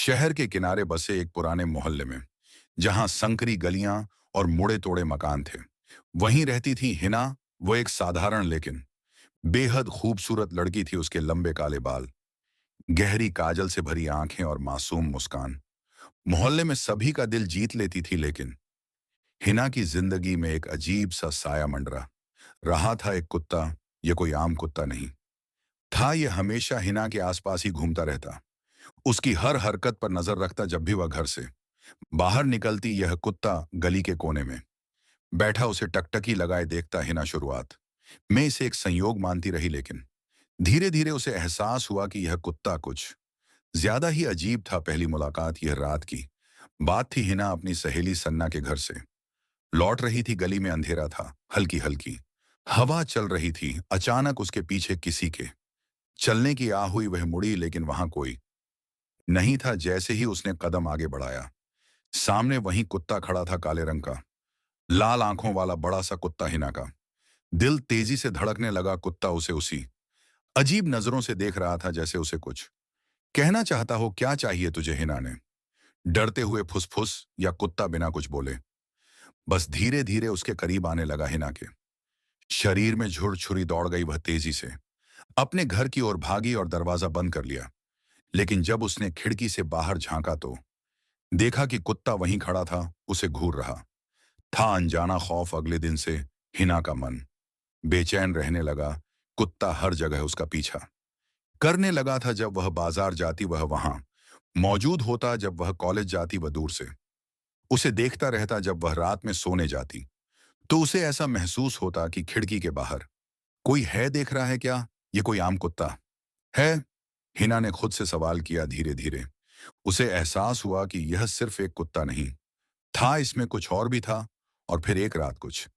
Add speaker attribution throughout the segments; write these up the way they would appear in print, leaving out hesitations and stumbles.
Speaker 1: शहर के किनारे बसे एक पुराने मोहल्ले में, जहां संकरी गलियां और मुड़े तोड़े मकान थे, वहीं रहती थी हिना। वो एक साधारण लेकिन बेहद खूबसूरत लड़की थी। उसके लंबे काले बाल, गहरी काजल से भरी आंखें और मासूम मुस्कान मोहल्ले में सभी का दिल जीत लेती थी। लेकिन हिना की जिंदगी में एक अजीब सा साया मंडरा रहा था। एक कुत्ता, ये कोई आम कुत्ता नहीं था। ये हमेशा हिना के आसपास ही घूमता रहता, उसकी हर हरकत पर नजर रखता। जब भी वह घर से बाहर निकलती, यह कुत्ता गली के कोने में बैठा उसे टकटकी लगाए देखता। हिना शुरुआत में इसे एक संयोग मानती रही, लेकिन धीरे धीरे उसे एहसास हुआ कि यह कुत्ता कुछ ज्यादा ही अजीब था। पहली मुलाकात यह रात की बात थी। हिना अपनी सहेली सन्ना के घर से लौट रही थी। गली में अंधेरा था, हल्की हल्की हवा चल रही थी। अचानक उसके पीछे किसी के चलने की आ हुई। वह मुड़ी, लेकिन वहां कोई नहीं था। जैसे ही उसने कदम आगे बढ़ाया, सामने वहीं कुत्ता खड़ा था, काले रंग का, लाल आंखों वाला बड़ा सा कुत्ता। हिना का दिल तेजी से धड़कने लगा। कुत्ता उसे उसी अजीब नजरों से देख रहा था, जैसे उसे कुछ कहना चाहता हो। क्या चाहिए तुझे? हिना ने डरते हुए फुसफुस, या कुत्ता बिना कुछ बोले बस धीरे धीरे उसके करीब आने लगा। हिना के शरीर में झुर छुरी दौड़ गई। वह तेजी से अपने घर की ओर भागी और दरवाजा बंद कर लिया। लेकिन जब उसने खिड़की से बाहर झांका तो देखा कि कुत्ता वहीं खड़ा था, उसे घूर रहा था। अनजाना खौफ अगले दिन से हिना का मन बेचैन रहने लगा। कुत्ता हर जगह उसका पीछा करने लगा था। जब वह बाजार जाती, वह वहां मौजूद होता। जब वह कॉलेज जाती, वह दूर से उसे देखता रहता। जब वह रात में सोने जाती, तो उसे ऐसा महसूस होता कि खिड़की के बाहर कोई है। देख रहा है क्या? ये कोई आम कुत्ता है? हिना ने खुद से सवाल किया। धीरे धीरे उसे एहसास हुआ कि यह सिर्फ एक कुत्ता नहीं था, इसमें कुछ और भी था। और फिर एक रात कुछ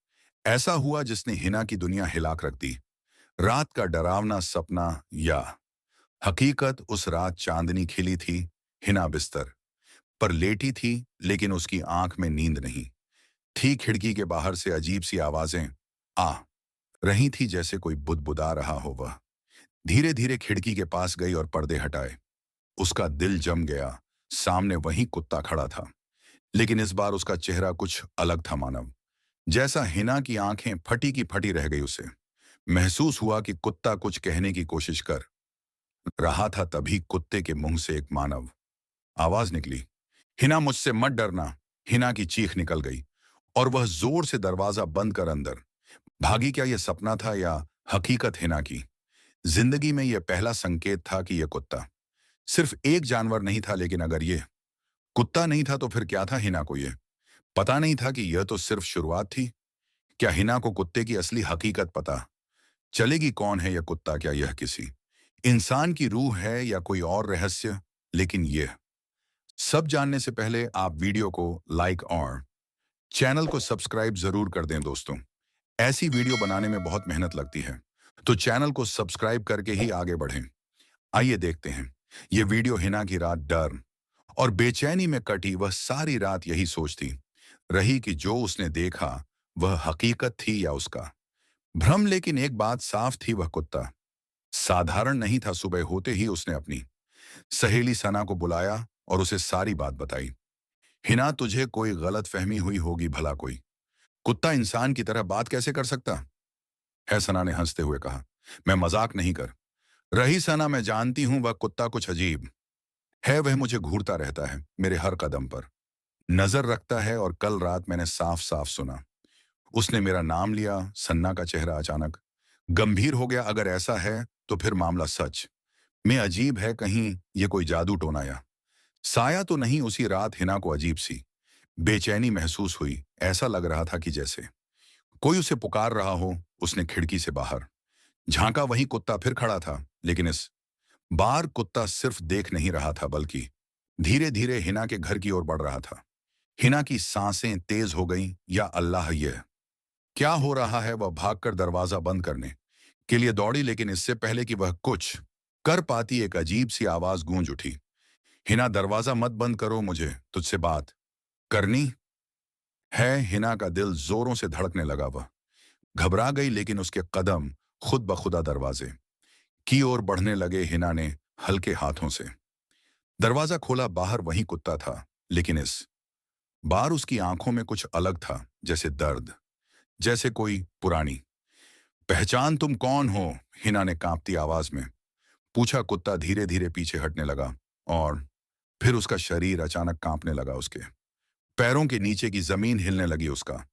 Speaker 1: ऐसा हुआ जिसने हिना की दुनिया हिला कर रख दी। रात का डरावना सपना या हकीकत। उस रात चांदनी खिली थी। हिना बिस्तर पर लेटी थी, लेकिन उसकी आंख में नींद नहीं थी। खिड़की के बाहर से अजीब सी आवाजें आ रही थी, जैसे कोई बुदबुदा रहा हो। वह धीरे धीरे खिड़की के पास गई और पर्दे हटाए। उसका दिल जम गया। सामने वही कुत्ता खड़ा था, लेकिन इस बार उसका चेहरा कुछ अलग था, मानव जैसा। हिना की आंखें फटी की फटी रह गई। उसे महसूस हुआ कि कुत्ता कुछ कहने की कोशिश कर रहा था। तभी कुत्ते के मुंह से एक मानव आवाज निकली, हिना मुझसे मत डरना। हिना की चीख निकल गई और वह जोर से दरवाजा बंद कर अंदर भागी। क्या यह सपना था या हकीकत? हिना की जिंदगी में यह पहला संकेत था कि यह कुत्ता सिर्फ एक जानवर नहीं था। लेकिन अगर यह कुत्ता नहीं था, तो फिर क्या था? हिना को यह पता नहीं था कि यह तो सिर्फ शुरुआत थी। क्या हिना को कुत्ते की असली हकीकत पता चलेगी? कौन है यह कुत्ता? क्या यह किसी इंसान की रूह है या कोई और रहस्य? लेकिन यह सब जानने से पहले आप वीडियो को लाइक और चैनल को सब्सक्राइब जरूर कर दें दोस्तों। ऐसी वीडियो बनाने में बहुत मेहनत लगती है, तो चैनल को सब्सक्राइब करके ही आगे बढ़ें। आइए देखते हैं। ये वीडियो हिना की रात डर और बेचैनी में कटी। वह सारी रात यही सोचती रही कि जो उसने देखा वह हकीकत थी या उसका भ्रम। लेकिन एक बात साफ थी, वह कुत्ता साधारण नहीं था। सुबह होते ही उसने अपनी सहेली सना को बुलाया और उसे सारी बात बताई। हिना, तुझे कोई गलत फहमी हुई होगी। भला कोई कुत्ता इंसान की तरह बात कैसे कर सकता है? सना ने हंसते हुए कहा। मैं मजाक नहीं कर रही सना, मैं जानती हूं वह कुत्ता कुछ अजीब है। वह मुझे घूरता रहता है, मेरे हर कदम पर नजर रखता है। और कल रात मैंने साफ साफ सुना, उसने मेरा नाम लिया। सन्ना का चेहरा अचानक गंभीर हो गया। अगर ऐसा है तो फिर मामला सच में अजीब है। कहीं ये कोई जादू टोना या साया तो नहीं? उसी रात हिना को अजीब सी बेचैनी महसूस हुई। ऐसा लग रहा था कि जैसे कोई उसे पुकार रहा हो। उसने खिड़की से बाहर झांका, वही कुत्ता फिर खड़ा था। लेकिन इस बार कुत्ता सिर्फ देख नहीं रहा था, बल्कि धीरे धीरे हिना के घर की ओर बढ़ रहा था। हिना की सांसें तेज हो गईं। या अल्लाह, यह क्या हो रहा है? वह भागकर दरवाजा बंद करने के लिए दौड़ी, लेकिन इससे पहले कि वह कुछ कर पाती, एक अजीब सी आवाज गूंज उठी। हिना, दरवाजा मत बंद करो, मुझे तुझसे बात करनी है। हिना का दिल जोरों से धड़कने लगा। वह घबरा गई, लेकिन उसके कदम खुद ब खुदा दरवाजे की ओर बढ़ने लगे। हिना ने हल्के हाथों से दरवाजा खोला, बाहर वही कुत्ता था, लेकिन इस बार उसकी आंखों में कुछ अलग था, जैसे दर्द, जैसे कोई पुरानी पहचान। तुम कौन हो? हिना ने कांपती आवाज में पूछा। कुत्ता धीरे धीरे पीछे हटने लगा और फिर उसका शरीर अचानक कांपने लगा। उसके पैरों के नीचे की जमीन हिलने लगी, उसका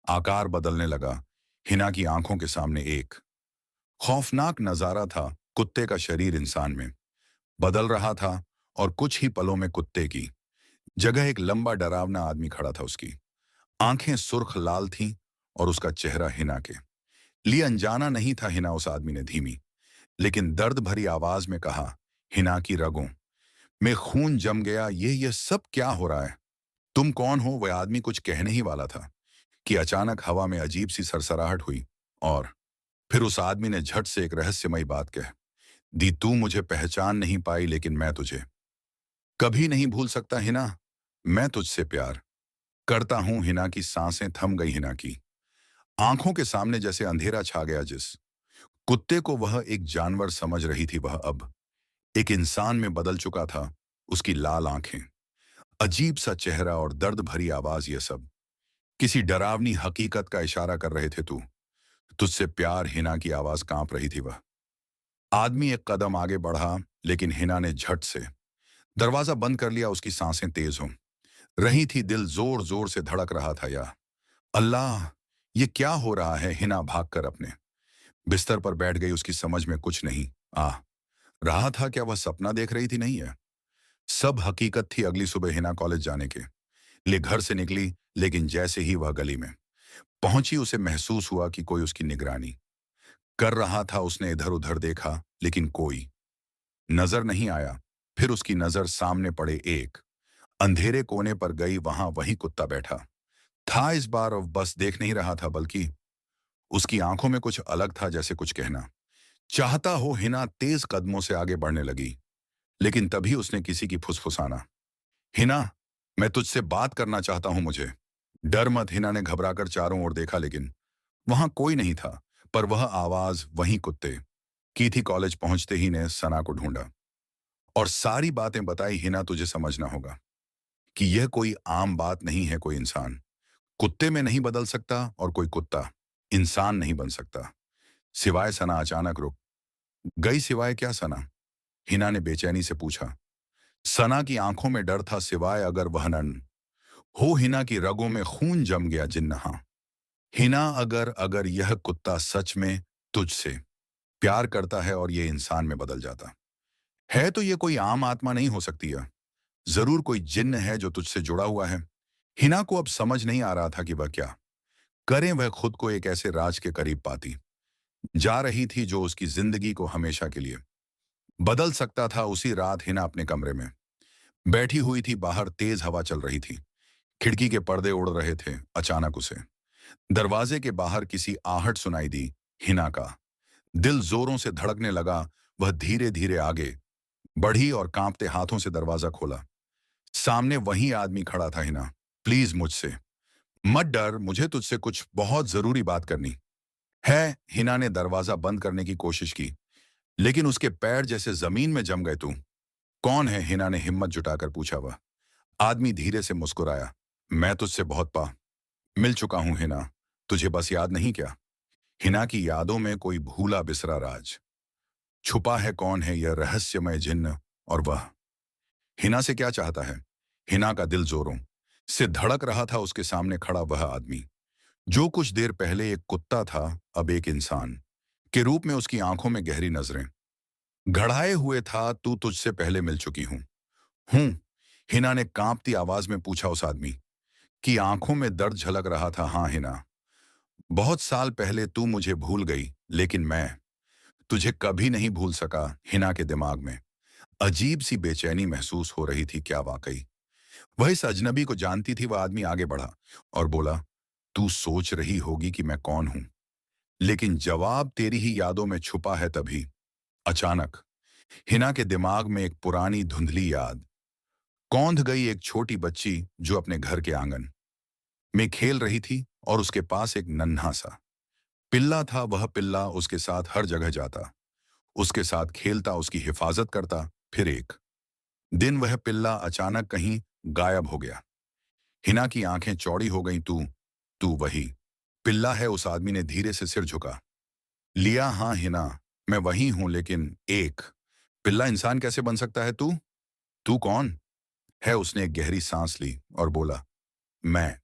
Speaker 1: आकार बदलने लगा। हिना की आंखों के सामने एक खौफनाक नजारा था। कुत्ते का शरीर इंसान में बदल रहा था और कुछ ही पलों में कुत्ते की जगह एक लंबा डरावना आदमी खड़ा था। उसकी आंखें सुर्ख लाल थीं और उसका चेहरा हिना के लिए अनजाना नहीं था। हिना, उस आदमी ने धीमी लेकिन दर्द भरी आवाज में कहा। हिना की रगों में खून जम गया। ये सब क्या हो रहा है? तुम कौन हो? वह आदमी कुछ कहने ही वाला था कि अचानक हवा में अजीब सी सरसराहट हुई और फिर उस आदमी ने झट से एक रहस्यमयी बात कह दी। तू मुझे पहचान नहीं पाई, लेकिन मैं तुझे कभी नहीं भूल सकता हिना। मैं तुझसे प्यार करता हूं। हिना की सांसें थम गई। हिना की आंखों के सामने जैसे अंधेरा छा गया। जिस कुत्ते को वह एक जानवर समझ रही थी, वह अब एक इंसान में बदल चुका था। उसकी लाल आंखें, अजीब सा चेहरा और दर्द भरी आवाज, ये सब किसी डरावनी हकीकत का इशारा कर रहे थे। तू तुझसे प्यार। हिना की आवाज कांप रही थी। वह आदमी एक कदम आगे बढ़ा, लेकिन हिना ने झट से दरवाजा बंद कर लिया। उसकी सांसें तेज हो रही थी, दिल जोर जोर से धड़क रहा था। या अल्लाह, ये क्या हो रहा है? हिना भागकर अपने बिस्तर पर बैठ गई। उसकी समझ में कुछ नहीं आ रहा था। क्या वह सपना देख रही थी? नहीं है, सब हकीकत थी। अगली सुबह हिना कॉलेज जाने के लिए घर से निकली, लेकिन जैसे ही वह गली में पहुंची, उसे महसूस हुआ कि कोई उसकी निगरानी कर रहा था। उसने इधर उधर देखा, लेकिन कोई नजर नहीं आया। फिर उसकी नजर सामने पड़े एक अंधेरे कोने पर गई। वहां वही कुत्ता बैठा था। इस बार वह बस देख नहीं रहा था, बल्कि उसकी आंखों में कुछ अलग था, जैसे कुछ कहना चाहता हो। हिना तेज कदमों से आगे बढ़ने लगी, लेकिन तभी उसने किसी की फुसफुसाना। हिना, मैं तुझसे बात करना चाहता हूं, मुझे डर मत। हिना ने घबराकर चारों ओर देखा, लेकिन वहां कोई नहीं था। पर वह आवाज वही कुत्ते की थी। कॉलेज पहुंचते ही ने सना को ढूंढा और सारी बातें बताई। हिना, तुझे समझना होगा कि यह कोई आम बात नहीं है। कोई इंसान कुत्ते में नहीं बदल सकता और कोई कुत्ता इंसान नहीं बन सकता। सिवाय सना अचानक रुक गई। सिवाय क्या सना? हिना ने बेचैनी से पूछा। सना की आंखों में डर था। सिवाय अगर वह नन हो। हिना की रगों में खून जम गया। जिन्ना। हिना, अगर अगर यह कुत्ता सच में तुझसे प्यार करता है और ये इंसान में बदल जाता है, तो ये कोई आम आत्मा नहीं हो सकती है। जरूर कोई जिन्न है जो तुझसे जुड़ा हुआ है। हिना को अब समझ नहीं आ रहा था कि वह क्या करें। वह खुद को एक ऐसे राज के करीब पाती जा रही थी जो उसकी जिंदगी को हमेशा के लिए बदल सकता था। उसी रात हिना अपने कमरे में बैठी हुई थी। बाहर तेज हवा चल रही थी, खिड़की के पर्दे उड़ रहे थे। अचानक उसे दरवाजे के बाहर किसी आहट सुनाई दी। हिना का दिल जोरों से धड़कने लगा। वह धीरे धीरे आगे बढ़ी और कांपते हाथों से दरवाजा खोला। सामने वही आदमी खड़ा था। हिना, प्लीज मुझसे मत डर, मुझे तुझसे कुछ बहुत जरूरी बात करनी है। हिना ने दरवाजा बंद करने की कोशिश की, लेकिन उसके पैर जैसे जमीन में जम गए। तू कौन है? हिना ने हिम्मत जुटाकर पूछा। वह आदमी धीरे से मुस्कुराया। मैं तुझसे बहुत मिल चुका हूं हिना, तुझे बस याद नहीं क्या? हिना की यादों में कोई भूला बिसरा राज छुपा है। कौन है यह रहस्यमय जिन्न, और वह हिना से क्या चाहता है? हिना का दिल जोरों से धड़क रहा था। उसके सामने खड़ा वह आदमी, जो कुछ देर पहले एक कुत्ता था, अब एक इंसान के रूप में उसकी आंखों में गहरी नजरें गड़ाए हुए था। तू तुझसे पहले मिल चुकी हूं। हिना ने कांपती आवाज में पूछा। उस आदमी की आंखों में दर्द झलक रहा था। हाँ हिना, बहुत साल पहले तू मुझे भूल गई, लेकिन मैं तुझे कभी नहीं भूल सका। हिना के दिमाग में अजीब सी बेचैनी महसूस हो रही थी। क्या वाकई वह इस अजनबी को जानती थी? वह आदमी आगे बढ़ा और बोला, तू सोच रही होगी कि मैं कौन हूं, लेकिन जवाब तेरी ही यादों में छुपा है। तभी अचानक हिना के दिमाग में एक पुरानी धुंधली याद कौंध गई। एक छोटी बच्ची जो अपने घर के आंगन में खेल रही थी और उसके पास एक नन्हा सा पिल्ला था। वह पिल्ला उसके साथ हर जगह जाता, उसके साथ खेलता, उसकी हिफाजत करता। फिर एक दिन वह पिल्ला अचानक कहीं गायब हो गया। हिना की आंखें चौड़ी हो गईं। तू तू वही पिल्ला है? उस आदमी ने धीरे से सिर झुका लिया। हाँ हिना, मैं वही हूं, लेकिन एक पिल्ला इंसान कैसे बन सकता है? तू तू कौन है? उसने एक गहरी सांस ली और बोला, मैं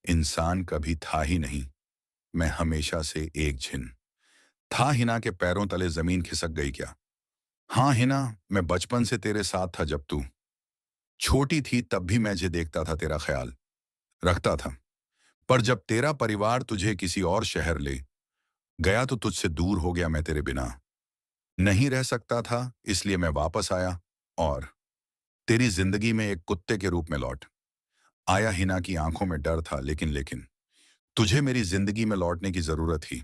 Speaker 1: इंसान कभी था ही नहीं। मैं हमेशा से एक जिन था। हिना के पैरों तले जमीन खिसक गई। क्या? हाँ हिना, मैं बचपन से तेरे साथ था। जब तू छोटी थी तब भी मैं तुझे देखता था, तेरा ख्याल रखता था। पर जब तेरा परिवार तुझे किसी और शहर ले गया तो तुझसे दूर हो गया। मैं तेरे बिना नहीं रह सकता था, इसलिए मैं वापस आया और तेरी जिंदगी में एक कुत्ते के रूप में लौट आया। हिना की आंखों में डर था। लेकिन तुझे मेरी जिंदगी में लौटने की जरूरत ही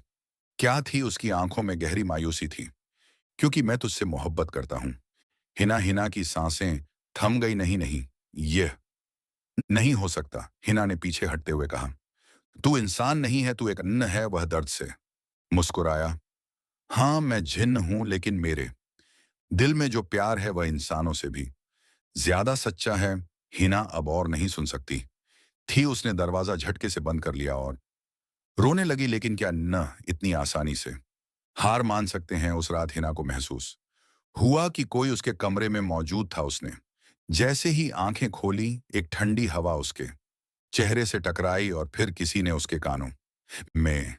Speaker 1: क्या थी? उसकी आंखों में गहरी मायूसी थी। क्योंकि मैं तुझसे मोहब्बत करता हूं। हिना हिना की सांसें थम गई। नहीं नहीं, यह नहीं हो सकता, हिना ने पीछे हटते हुए कहा। तू इंसान नहीं है, तू एक अन्न है। वह दर्द से मुस्कुराया। हाँ मैं जिन्न हूं, लेकिन मेरे दिल में जो प्यार है वह इंसानों से भी ज्यादा सच्चा है। हिना अब और नहीं सुन सकती थी। उसने दरवाजा झटके से बंद कर लिया और रोने लगी। लेकिन क्या न इतनी आसानी से हार मान सकते हैं? उस रात हिना को महसूस हुआ कि कोई उसके कमरे में मौजूद था। उसने जैसे ही आंखें खोली, एक ठंडी हवा उसके चेहरे से टकराई और फिर किसी ने उसके कानों में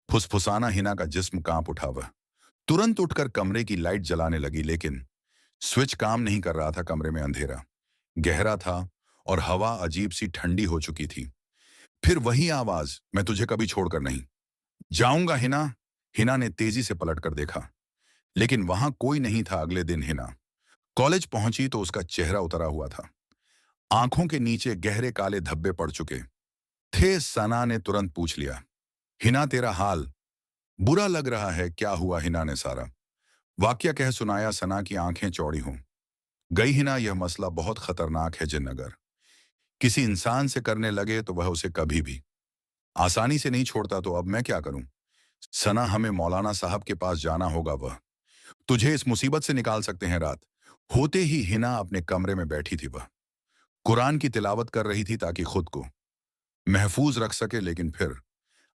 Speaker 1: फुसफुसाना। हिना का जिस्म कांप उठा। वह तुरंत उठकर कमरे की लाइट जलाने लगी, लेकिन स्विच काम नहीं कर रहा था। कमरे में अंधेरा गहरा था और हवा अजीब सी ठंडी हो चुकी थी। फिर वही आवाज, मैं तुझे कभी छोड़कर नहीं जाऊंगा। हिना हिना ने तेजी से पलटकर देखा, लेकिन वहां कोई नहीं था। अगले दिन हिना कॉलेज पहुंची तो उसका चेहरा उतरा हुआ था। आंखों के नीचे गहरे काले धब्बे पड़ चुके थे। सना ने तुरंत पूछ लिया, हिना तेरा हाल बुरा लग रहा है? क्या हुआ? हिना ने सारा वाक्य कह सुनाया। सना की आंखें चौड़ी हों गई। हिना, यह मसला बहुत खतरनाक है। जिन अगर किसी इंसान से करने लगे तो वह उसे कभी भी आसानी से नहीं छोड़ता। तो अब मैं क्या करूं? सना, हमें मौलाना साहब के पास जाना होगा। वह तुझे इस मुसीबत से निकाल सकते हैं। रात होते ही हिना अपने कमरे में बैठी थी। वह कुरान की तिलावत कर रही थी ताकि खुद को महफूज रख सके। लेकिन फिर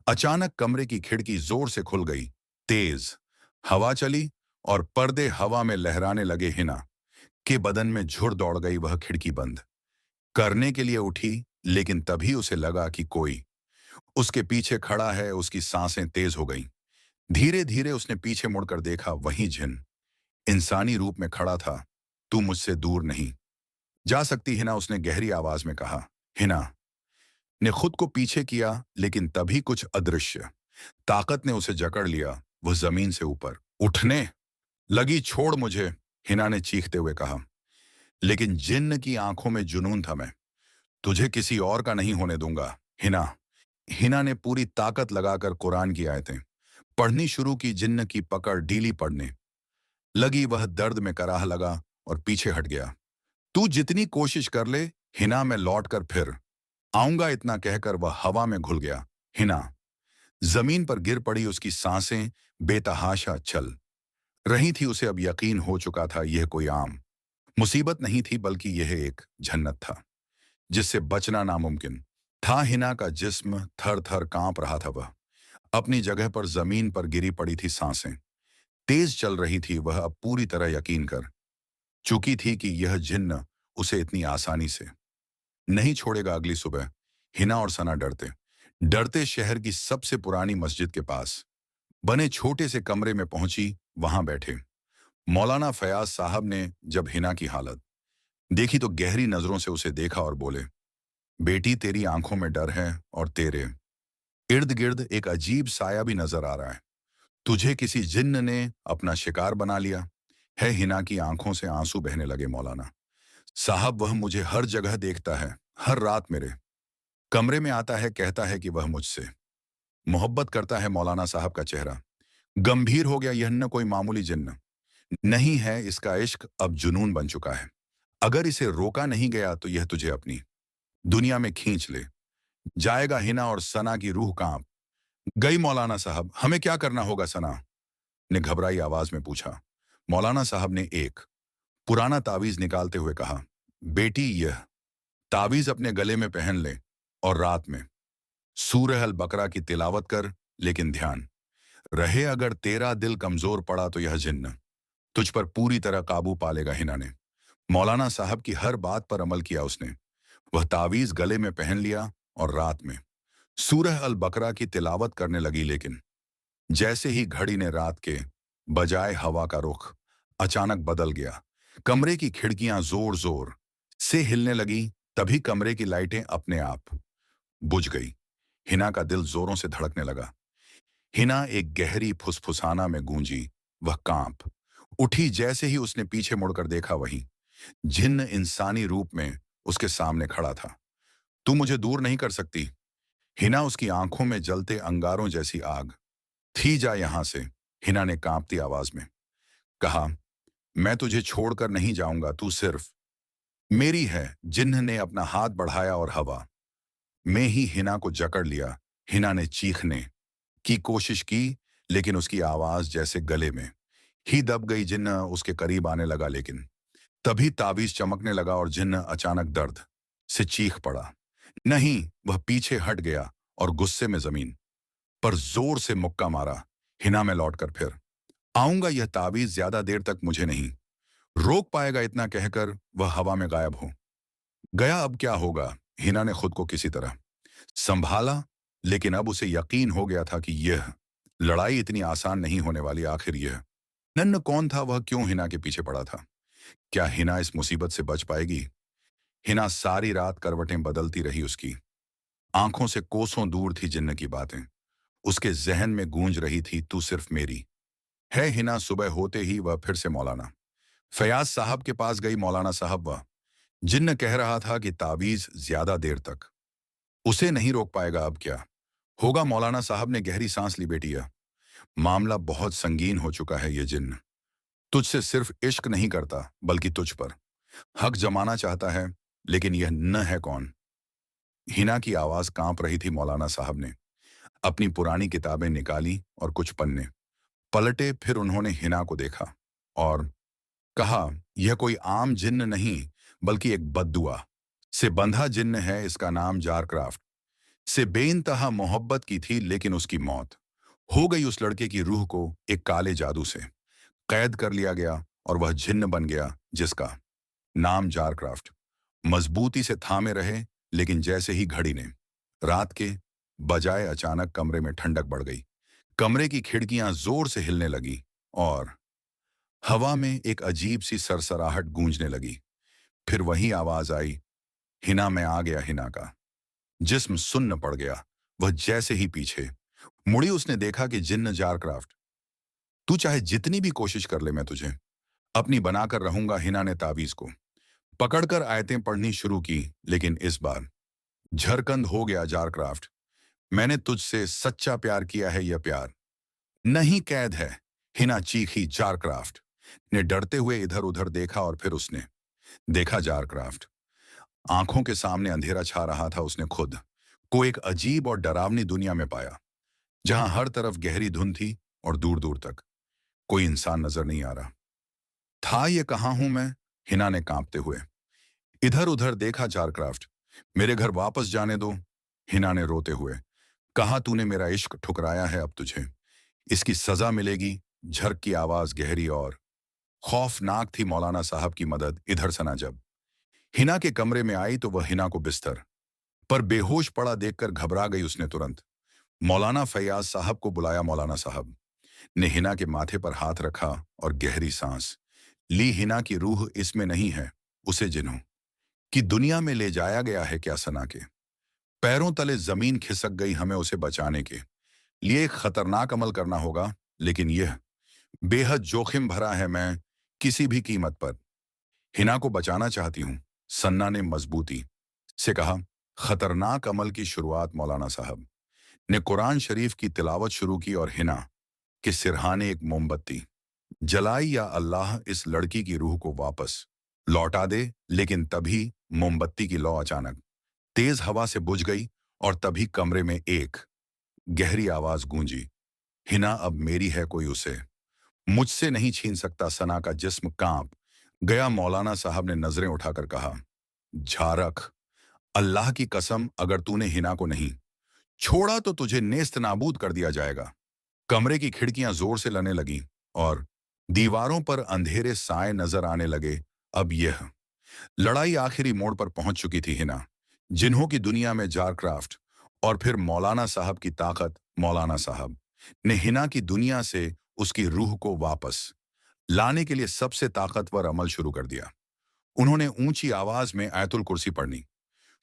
Speaker 1: अचानक कमरे की खिड़की जोर से खुल गई। तेज हवा चली और पर्दे हवा में लहराने लगे। हिना के बदन में झुर दौड़ गई। वह खिड़की बंद करने के लिए उठी, लेकिन तभी उसे लगा कि कोई उसके पीछे खड़ा है। उसकी सांसें तेज हो गईं। धीरे धीरे उसने पीछे मुड़कर देखा। वही जिन इंसानी रूप में खड़ा था। तू मुझसे दूर नहीं जा सकती हिना, उसने गहरी आवाज में कहा। हिना ने खुद को पीछे किया, लेकिन तभी कुछ अदृश्य ताकत ने उसे जकड़ लिया। वह जमीन से ऊपर उठने लगी। छोड़ मुझे, हिना ने चीखते हुए कहा। लेकिन जिन्न की आंखों में जुनून था। मैं तुझे किसी और का नहीं होने दूंगा। हिना हिना ने पूरी ताकत लगाकर कुरान की आयतें पढ़नी शुरू की। जिन्न की पकड़ ढीली पड़ने लगी। वह दर्द में कराह लगा और पीछे हट गया। तू जितनी कोशिश कर ले हिना, मैं लौट कर फिर आऊंगा। इतना कहकर वह हवा में घुल गया। हिना जमीन पर गिर पड़ी। उसकी सांसें बेतहाशा चल रही थी। उसे अब यकीन हो चुका था, यह कोई आम मुसीबत नहीं थी, बल्कि यह एक जन्नत था जिससे बचना नामुमकिन था। हिना का जिस्म थर थर कांप रहा था। वह अपनी जगह पर जमीन पर गिरी पड़ी थी। सांसें तेज चल रही थी। वह अब पूरी तरह यकीन कर चुकी थी कि यह जिन्न उसे इतनी आसानी से नहीं छोड़ेगा। अगली सुबह हिना और सना डरते डरते शहर की सबसे पुरानी मस्जिद के पास बने छोटे से कमरे में पहुंची। वहां बैठे मौलाना फयाज साहब ने जब हिना की हालत देखी तो गहरी नजरों से उसे देखा और बोले, बेटी तेरी आंखों में डर है और तेरे इर्द गिर्द एक अजीब साया भी नजर आ रहा है। तुझे किसी जिन्न ने अपना शिकार बना लिया है। हिना की आंखों से आंसू बहने लगे। मौलाना साहब, वह मुझे हर जगह देखता है। हर रात मेरे कमरे में आता है, कहता है कि वह मुझसे मोहब्बत करता है। मौलाना साहब का चेहरा गंभीर हो गया। यह न कोई मामूली जिन्न नहीं है, इसका इश्क अब जुनून बन चुका है। अगर इसे रोका नहीं गया तो यह तुझे अपनी दुनिया में खींच ले जाएगा। हिना और सना की रूह कांप गई। मौलाना साहब, हमें क्या करना होगा? सना ने घबराई आवाज में पूछा। मौलाना साहब ने एक पुराना तावीज निकालते हुए कहा, बेटी यह तावीज अपने गले में पहन ले और रात में सूरह अल बकरा की तिलावत कर, लेकिन ध्यान रहे अगर तेरा दिल कमजोर पड़ा तो यह जिन्न तुझ पर पूरी तरह काबू पा लेगा। हिना ने मौलाना साहब की हर बात पर अमल किया। उसने वह तावीज गले में पहन लिया और रात में सूरह अल बकरा की तिलावत करने लगी, लेकिन जैसे ही घड़ी ने रात के बजाय हवा का रुख अचानक बदल गया, कमरे की खिड़कियां जोर जोर से हिलने लगी। तभी कमरे की लाइटें अपने आप बुझ गई। हिना का दिल जोरों से धड़कने लगा। हिना एक गहरी फुसफुसाना में गूंजी। वह कांप उठी जैसे ही उसने पीछे मुड़कर देखा, वहीं जिन्न इंसानी रूप में उसके सामने खड़ा था। तू मुझे दूर नहीं कर सकती। हिना उसकी आंखों में जलते अंगारों जैसी आग थी। जा यहां से, हिना ने कांपती आवाज में कहा। मैं तुझे छोड़कर नहीं जाऊंगा, तू सिर्फ मेरी है। जिन्न ने अपना हाथ बढ़ाया और हवा में ही हिना को जकड़ लिया। हिना ने चीखने की कोशिश की, लेकिन उसकी आवाज जैसे गले में ही दब गई। जिन्न उसके करीब आने लगा, लेकिन तभी तावीज चमकने लगा और जिन्न अचानक दर्द से चीख पड़ा। नहीं, वह पीछे हट गया और गुस्से में जमीन पर जोर से मुक्का मारा। हिना में लौटकर फिर आऊंगा, यह तावीज ज्यादा देर तक मुझे नहीं रोक पाएगा। इतना कहकर वह हवा में गायब हो गया। अब क्या होगा? हिना ने खुद को किसी तरह संभाला, लेकिन अब उसे यकीन हो गया था कि यह लड़ाई इतनी आसान नहीं होने वाली। आखिर यह नन्न कौन था? वह क्यों हिना के पीछे पड़ा था? क्या हिना इस मुसीबत से बच पाएगी? हिना सारी रात करवटें बदलती रही। उसकी आंखों से कोसों दूर थी जिन्न की बातें। उसके जहन में गूंज रही थी, तू सिर्फ मेरी है। हिना सुबह होते ही वह फिर से मौलाना फयाज साहब के पास गई। मौलाना साहब, वह जिन्न कह रहा था कि तावीज ज्यादा देर तक उसे नहीं रोक पाएगा। अब क्या होगा? मौलाना साहब ने गहरी सांस ली। बेटी, यह मामला बहुत संगीन हो चुका है। ये जिन्न तुझसे सिर्फ इश्क नहीं करता, बल्कि तुझ पर हक जमाना चाहता है। लेकिन यह न है कौन? हिना की आवाज कांप रही थी। मौलाना साहब ने अपनी पुरानी किताबें निकाली और कुछ पन्ने पलटे। फिर उन्होंने हिना को देखा और कहा, यह कोई आम जिन्न नहीं, बल्कि एक बद्दुआ से बंधा जिन्न है। इसका नाम जारक्राफ्ट से बेइंतहा मोहब्बत की थी, लेकिन उसकी मौत हो गई। उस लड़के की रूह को एक काले जादू से कैद कर लिया गया और वह जिन्न बन गया जिसका नाम जारक्राफ्ट। मजबूती से थामे रहे, लेकिन जैसे ही घड़ी ने रात के बजाय अचानक कमरे में ठंडक बढ़ गई। कमरे की खिड़कियां जोर से हिलने लगी और हवा में एक अजीब सी सरसराहट गूंजने लगी। फिर वही आवाज आई, हिना मैं आ गया। हिना का जिस्म सुन्न पड़ गया। वह जैसे ही पीछे मुड़ी, उसने देखा कि जिन्न जारक्राफ्ट, तू चाहे जितनी भी कोशिश कर ले, मैं तुझे अपनी बनाकर रहूंगा। हिना ने तावीज को पकड़कर आयतें पढ़नी शुरू की, लेकिन इस बार झरकंद हो गया। जारक्राफ्ट, मैंने तुझसे सच्चा प्यार किया है। यह प्यार नहीं, कैद है। हिना चीखी। जारक्राफ्ट ने डरते हुए इधर उधर देखा और फिर उसने देखा जारक्राफ्ट आंखों के सामने अंधेरा छा रहा था। उसने खुद को एक अजीब और डरावनी दुनिया में पाया, जहां हर तरफ गहरी धुंध थी और दूर दूर तक कोई इंसान नजर नहीं आ रहा था। ये कहाँ हूं मैं? हिना ने कांपते हुए इधर उधर देखा। जारक्राफ्ट, मेरे घर वापस जाने दो। हिना ने रोते हुए कहा, तूने मेरा इश्क ठुकराया है, अब तुझे इसकी सजा मिलेगी। झरक की आवाज गहरी और खौफनाक थी। मौलाना साहब की मदद इधर सना जब हिना के कमरे में आई तो वह हिना को बिस्तर पर बेहोश पड़ा देखकर घबरा गई। उसने तुरंत मौलाना फैयाज साहब को बुलाया। मौलाना साहब ने हिना के माथे पर हाथ रखा और गहरी सांस ली। हिना की रूह इसमें नहीं है, उसे जिन्हों की दुनिया में ले जाया गया है। क्या सना के पैरों तले जमीन खिसक गई। हमें उसे बचाने के लिए एक खतरनाक अमल करना होगा, लेकिन यह बेहद जोखिम भरा है। मैं किसी भी कीमत पर हिना को बचाना चाहती हूं। सन्ना ने मजबूती से कहा। खतरनाक अमल की शुरुआत? मौलाना साहब ने कुरान शरीफ की तिलावत शुरू की और हिना के सिरहाने एक मोमबत्ती जलाई। या अल्लाह इस लड़की की रूह को वापस लौटा दे। लेकिन तभी मोमबत्ती की लौ अचानक तेज हवा से बुझ गई और तभी कमरे में एक गहरी आवाज गूंजी, हिना अब मेरी है, कोई उसे मुझसे नहीं छीन सकता। सना का जिस्म कांप गया मौलाना साहब ने नजरें उठाकर कहा, झारख, अल्लाह की कसम, अगर तूने हिना को नहीं छोड़ा तो तुझे नेस्त नाबूद कर दिया जाएगा। कमरे की खिड़कियां जोर से लने लगी और दीवारों पर अंधेरे साए नजर आने लगे। अब यह लड़ाई आखिरी मोड़ पर पहुंच चुकी थी। हिना, जिन्हों की दुनिया में जारक्राफ्ट और फिर मौलाना साहब की ताकत, मौलाना साहब ने हिना की दुनिया से उसकी रूह को वापस लाने के लिए सबसे ताकतवर अमल शुरू कर दिया। उन्होंने ऊंची आवाज में आयतुल कुर्सी पढ़नी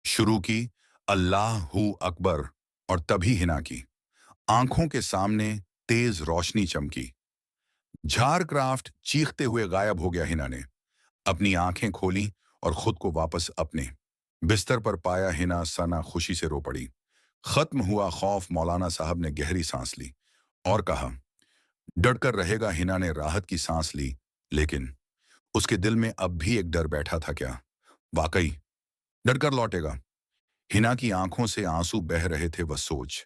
Speaker 1: शुरू की, अल्लाह हू अकबर, और तभी हिना की आंखों के सामने तेज रोशनी चमकी। झारक्राफ्ट चीखते हुए गायब हो गया। हिना ने अपनी आंखें खोली और खुद को वापस अपने बिस्तर पर पाया। हिना सना खुशी से रो पड़ी। खत्म हुआ खौफ। मौलाना साहब ने गहरी सांस ली और कहा, डटकर रहेगा। हिना ने राहत की सांस ली, लेकिन उसके दिल में अब भी एक डर बैठा था। क्या वाकई डटकर लौटेगा? हिना की आंखों से आंसू बह रहे थे। वह सोच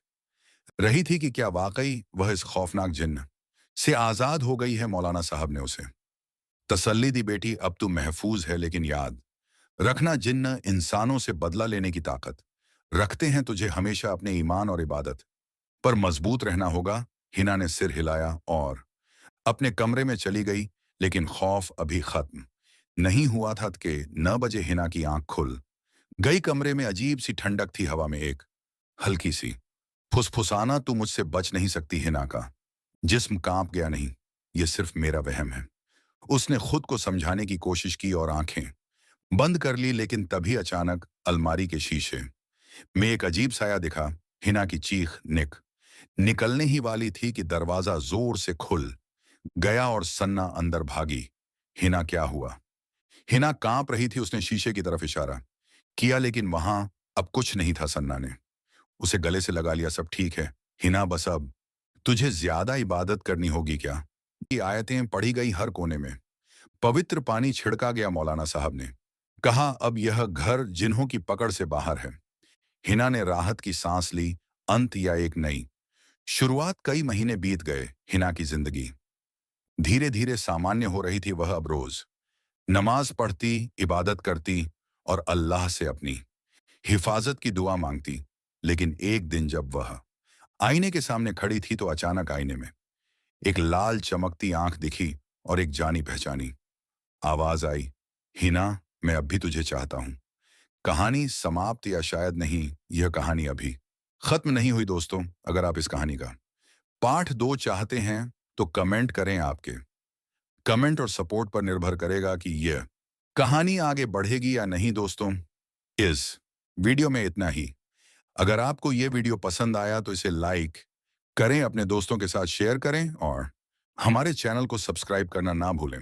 Speaker 1: रही थी कि क्या वाकई वह इस खौफनाक जिन्न से आजाद हो गई है। मौलाना साहब ने उसे तसल्ली दी, बेटी अब तू महफूज है, लेकिन याद रखना, जिन्न इंसानों से बदला लेने की ताकत रखते हैं। तुझे हमेशा अपने ईमान और इबादत पर मजबूत रहना होगा। हिना ने सिर हिलाया और अपने कमरे में चली गई, लेकिन खौफ अभी खत्म नहीं हुआ था कि 9 बजे हिना की आंख खुल गई। कमरे में अजीब सी ठंडक थी। हवा में एक हल्की सी फुसफुसाना, तू मुझसे बच नहीं सकती। हिना का जिस्म कांप गया। नहीं, यह सिर्फ मेरा वहम है। उसने खुद को समझाने की कोशिश की और आंखें बंद कर ली, लेकिन तभी अचानक अलमारी के शीशे में एक अजीब साया दिखा। हिना की चीख निकलने ही वाली थी कि दरवाजा जोर से खुल गया और सन्ना अंदर भागी। हिना, क्या हुआ? हिना कांप रही थी। उसने शीशे की तरफ इशारा किया, लेकिन वहां अब कुछ नहीं था। सन्ना ने उसे गले से लगा लिया। सब ठीक है हिना, बस अब तुझे ज्यादा इबादत करनी होगी। क्या ये आयतें पढ़ी गई हर कोने में, पवित्र पानी छिड़का गया। मौलाना साहब ने कहा, अब यह घर जिन्हों की पकड़ से बाहर है। हिना ने राहत की सांस ली। अंत या एक नई शुरुआत। कई महीने बीत गए। हिना की जिंदगी धीरे धीरे सामान्य हो रही थी। वह अब रोज नमाज पढ़ती, इबादत करती और अल्लाह से अपनी हिफाजत की दुआ मांगती। लेकिन एक दिन जब वह आईने के सामने खड़ी थी, तो अचानक आईने में एक लाल चमकती आंख दिखी और एक जानी पहचानी आवाज आई, हिना, मैं अब भी तुझे चाहता हूं। कहानी समाप्त, या शायद नहीं, यह कहानी अभी खत्म नहीं हुई। दोस्तों, अगर आप इस कहानी का पार्ट 2 चाहते हैं तो कमेंट करें। आपके कमेंट और सपोर्ट पर निर्भर करेगा कि यह कहानी आगे बढ़ेगी या नहीं। दोस्तों, इस वीडियो में इतना ही। अगर आपको यह वीडियो पसंद आया तो इसे लाइक करें, अपने दोस्तों के साथ शेयर करें और हमारे चैनल को सब्सक्राइब करना ना भूलें।